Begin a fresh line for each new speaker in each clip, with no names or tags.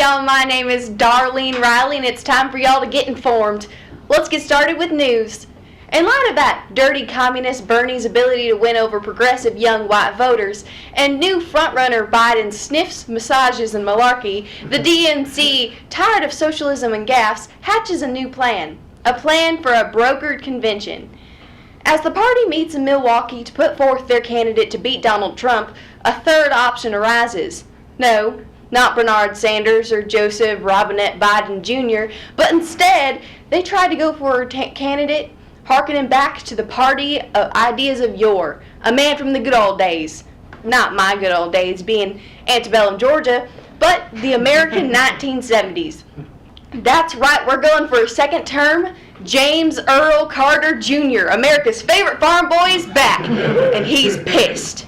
y'all. My name is Darlene Riley, and it's time for y'all to get informed. Let's get started with news. In light of that dirty communist Bernie's ability to win over progressive young white voters, and new frontrunner Biden sniffs, massages, and malarkey, the DNC, tired of socialism and gaffes, hatches a new plan. A plan for a brokered convention. As the party meets in Milwaukee to put forth their candidate to beat Donald Trump, a third option arises. No, not Bernard Sanders or Joseph Robinette Biden Jr., but instead, they tried to go for a candidate harkening back to the party of ideas of yore, a man from the good old days. Not my good old days, being antebellum Georgia, but the American 1970s. That's right, we're going for a second term. James Earl Carter Jr., America's favorite farm boy, is back, and he's pissed.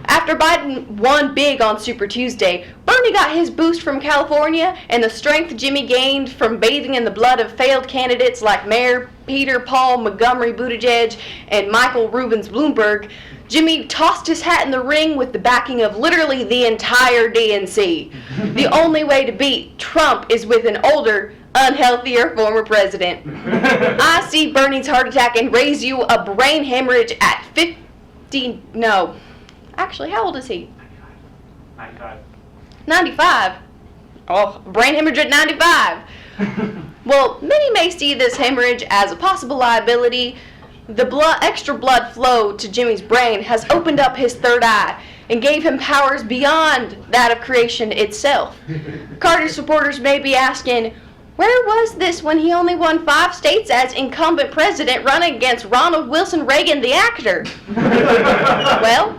After Biden won big on Super Tuesday, Bernie got his boost from California, and the strength Jimmy gained from bathing in the blood of failed candidates like Mayor Peter Paul Montgomery Buttigieg and Michael Rubens Bloomberg. Jimmy tossed his hat in the ring with the backing of literally the entire DNC. The only way to beat Trump is with an older, unhealthier former president. I see Bernie's heart attack and raise you a brain hemorrhage at 50. No. Actually, how old is he?
95.
95? Oh, brain hemorrhage at 95. Well, many may see this hemorrhage as a possible liability. The extra blood flow to Jimmy's brain has opened up his third eye and gave him powers beyond that of creation itself. Carter supporters may be asking, where was this when he only won 5 states as incumbent president running against Ronald Wilson Reagan, the actor? Well,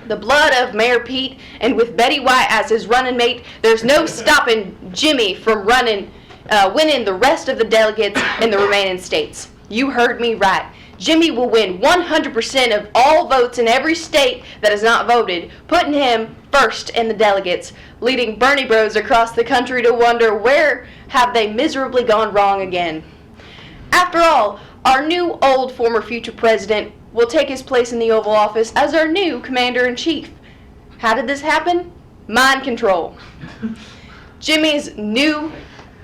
the blood of Mayor Pete, and with Betty White as his running mate, there's no stopping Jimmy from winning the rest of the delegates in the remaining states. You heard me right. Jimmy will win 100% of all votes in every state that has not voted, putting him first in the delegates, leading Bernie bros across the country to wonder where have they miserably gone wrong again. After all, our new old former future president will take his place in the Oval Office as our new commander-in-chief. How did this happen? Mind control. Jimmy's new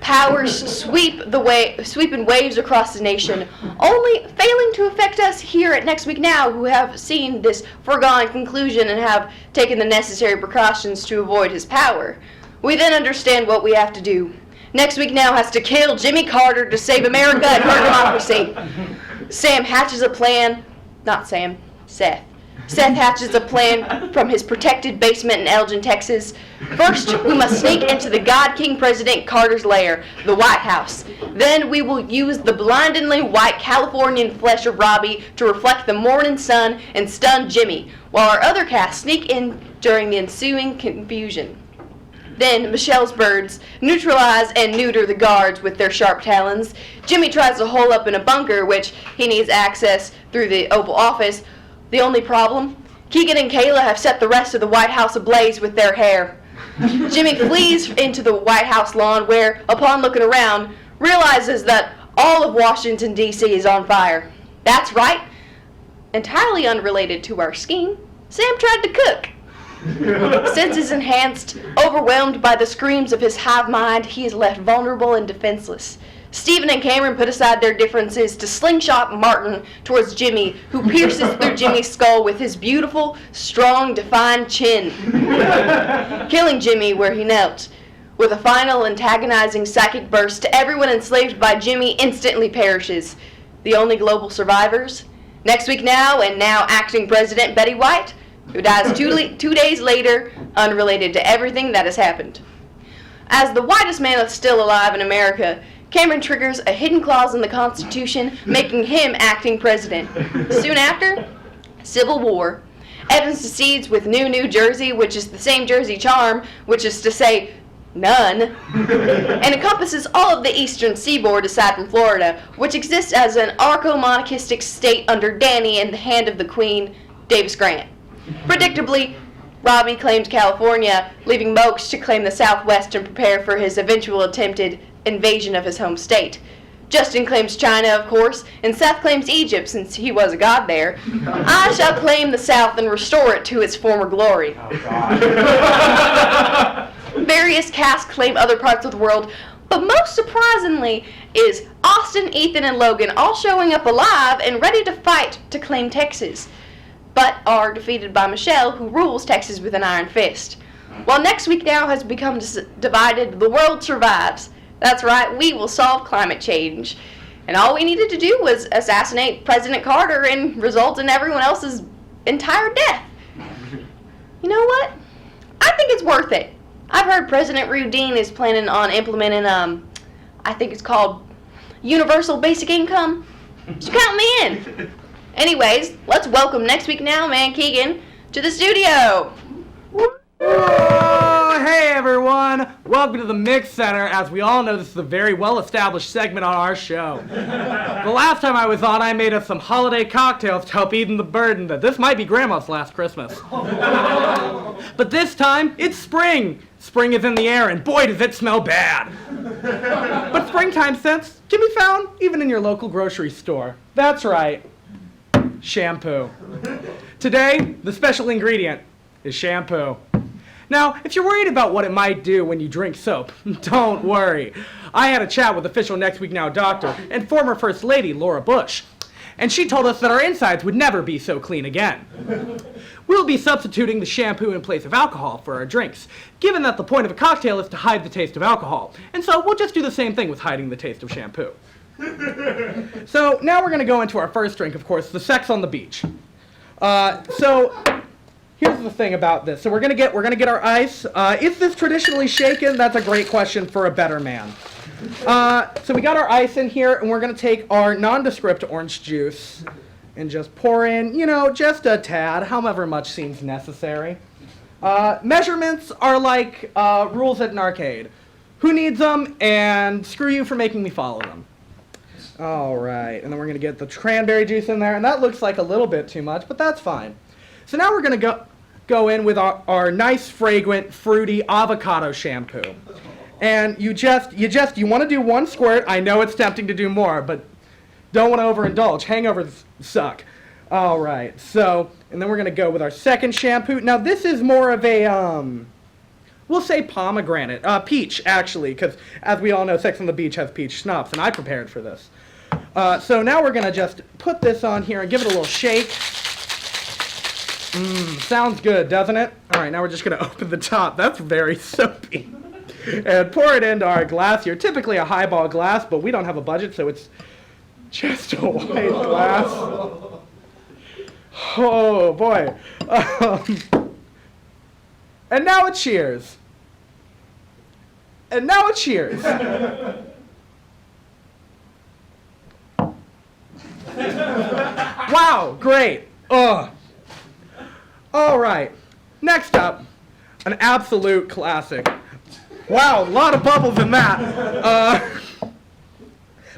powers sweeping waves across the nation, only failing to affect us here at Next Week Now, who have seen this foregone conclusion and have taken the necessary precautions to avoid his power. We then understand what we have to do. Next Week Now has to kill Jimmy Carter to save America and her democracy. Sam hatches a plan. Not Sam, Seth. Seth hatches a plan from his protected basement in Elgin, Texas. First, we must sneak into the God King President Carter's lair, the White House. Then we will use the blindingly white Californian flesh of Robbie to reflect the morning sun and stun Jimmy, while our other cast sneak in during the ensuing confusion. Then Michelle's birds neutralize and neuter the guards with their sharp talons. Jimmy tries to hole up in a bunker, which he needs access through the Oval Office. The only problem? Keegan and Kayla have set the rest of the White House ablaze with their hair. Jimmy flees into the White House lawn where, upon looking around, realizes that all of Washington, D.C. is on fire. That's right. Entirely unrelated to our scheme, Sam tried to cook. Senses enhanced, overwhelmed by the screams of his hive mind, he is left vulnerable and defenseless. Stephen and Cameron put aside their differences to slingshot Martin towards Jimmy, who pierces through Jimmy's skull with his beautiful, strong, defined chin, killing Jimmy where he knelt. With a final antagonizing psychic burst, everyone enslaved by Jimmy instantly perishes. The only global survivors? Next Week Now, and now acting President Betty White, who dies 2 days later, unrelated to everything that has happened. As the whitest man still alive in America, Cameron triggers a hidden clause in the Constitution, making him acting president. Soon after, Civil War. Evans secedes with New Jersey, which is the same Jersey charm, which is to say, none, and encompasses all of the eastern seaboard aside from Florida, which exists as an archo-monarchistic state under Danny and the hand of the Queen, Davis Grant. Predictably, Robbie claimed California, leaving Mokes to claim the Southwest and prepare for his eventual attempted invasion of his home state. Justin claims China, of course, and Seth claims Egypt, since he was a god there. I shall claim the South and restore it to its former glory.
Oh, God.
Various casts claim other parts of the world, but most surprisingly is Austin, Ethan, and Logan all showing up alive and ready to fight to claim Texas, but are defeated by Michelle, who rules Texas with an iron fist. While next week now has become divided, the world survives. That's right, we will solve climate change. And all we needed to do was assassinate President Carter and result in everyone else's entire death. You know what? I think it's worth it. I've heard President Rudine is planning on implementing, I think it's called universal basic income. So count me in. Anyways, let's welcome next week now, man Keegan, to the studio.
Oh, hey everyone! Welcome to the Mix Center. As we all know, this is a very well-established segment on our show. The last time I was on, I made us some holiday cocktails to help ease the burden that this might be Grandma's last Christmas. But this time, it's spring. Spring is in the air, and boy, does it smell bad. But springtime scents can be found even in your local grocery store. That's right, shampoo. Today, the special ingredient is shampoo. Now, if you're worried about what it might do when you drink soap, don't worry. I had a chat with official Next Week Now doctor and former First Lady Laura Bush, and she told us that our insides would never be so clean again. We'll be substituting the shampoo in place of alcohol for our drinks, given that the point of a cocktail is to hide the taste of alcohol, and so we'll just do the same thing with hiding the taste of shampoo. So now we're going to go into our first drink, of course, the Sex on the Beach. Here's the thing about this. So we're gonna get our ice. Is this traditionally shaken? That's a great question for a better man. So we got our ice in here, and we're gonna take our nondescript orange juice and just pour in, just a tad, however much seems necessary. Measurements are like rules at an arcade. Who needs them? And screw you for making me follow them. All right, and then we're gonna get the cranberry juice in there, and that looks like a little bit too much, but that's fine. So now we're going to go in with our nice, fragrant, fruity avocado shampoo. And you want to do one squirt. I know it's tempting to do more, but don't want to overindulge. Hangovers suck. All right, and then we're going to go with our second shampoo. Now, this is more of a, we'll say pomegranate, peach, actually, because as we all know, Sex on the Beach has peach schnapps, and I prepared for this. So now we're going to just put this on here and give it a little shake. Sounds good, doesn't it? All right, now we're just going to open the top. That's very soapy. And pour it into our glass here. Typically a highball glass, but we don't have a budget, so it's just a white glass. Oh, boy. And now a cheers. And now a cheers. Wow, great. Ugh. All right, next up, an absolute classic. Wow, a lot of bubbles in that.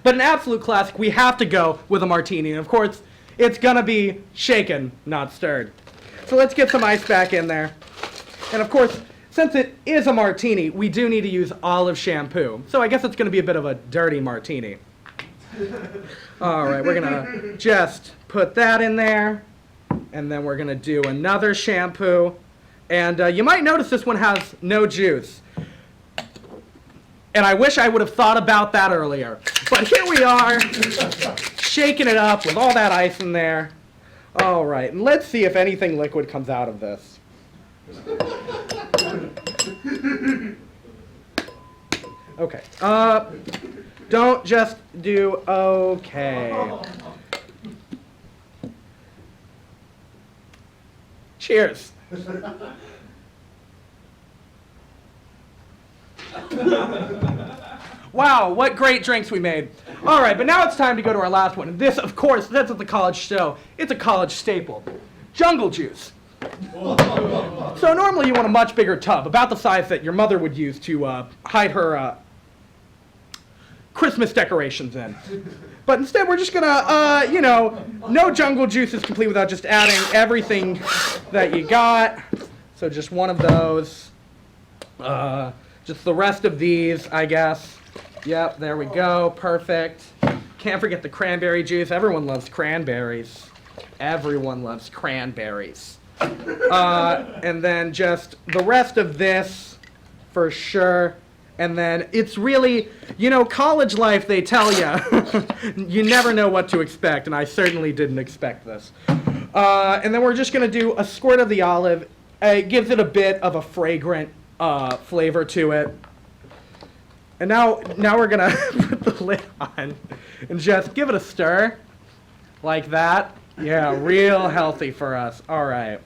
But an absolute classic, we have to go with a martini. And of course, it's gonna be shaken, not stirred. So let's get some ice back in there. And of course, since it is a martini, we do need to use olive shampoo. So I guess it's gonna be a bit of a dirty martini. All right, we're gonna just put that in there. And then we're going to do another shampoo. And you might notice this one has no juice. And I wish I would have thought about that earlier. But here we are, shaking it up with all that ice in there. All right, and let's see if anything liquid comes out of this. Okay. Don't just do okay. Cheers. Wow, what great drinks we made. All right, but now it's time to go to our last one. And this, of course, that's at the college show. It's a college staple. Jungle juice. So normally you want a much bigger tub, about the size that your mother would use to hide her Christmas decorations in. But instead we're just gonna, no jungle juice is complete without just adding everything that you got. So just one of those. Just the rest of these, I guess. Yep, there we go, perfect. Can't forget the cranberry juice. Everyone loves cranberries. Everyone loves cranberries. And then just the rest of this for sure. And then it's really, you know, college life, they tell you, you never know what to expect, and I certainly didn't expect this. And then we're just going to do a squirt of the olive. It gives it a bit of a fragrant flavor to it. And now we're going to put the lid on and just give it a stir like that. Yeah, real healthy for us. All right.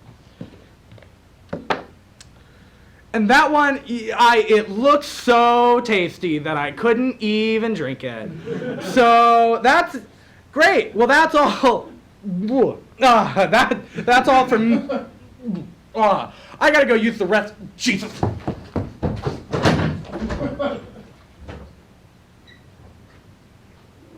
And that one, it looks so tasty that I couldn't even drink it. So that's great. Well, that's all. That's all from. I gotta go use the rest. Jesus.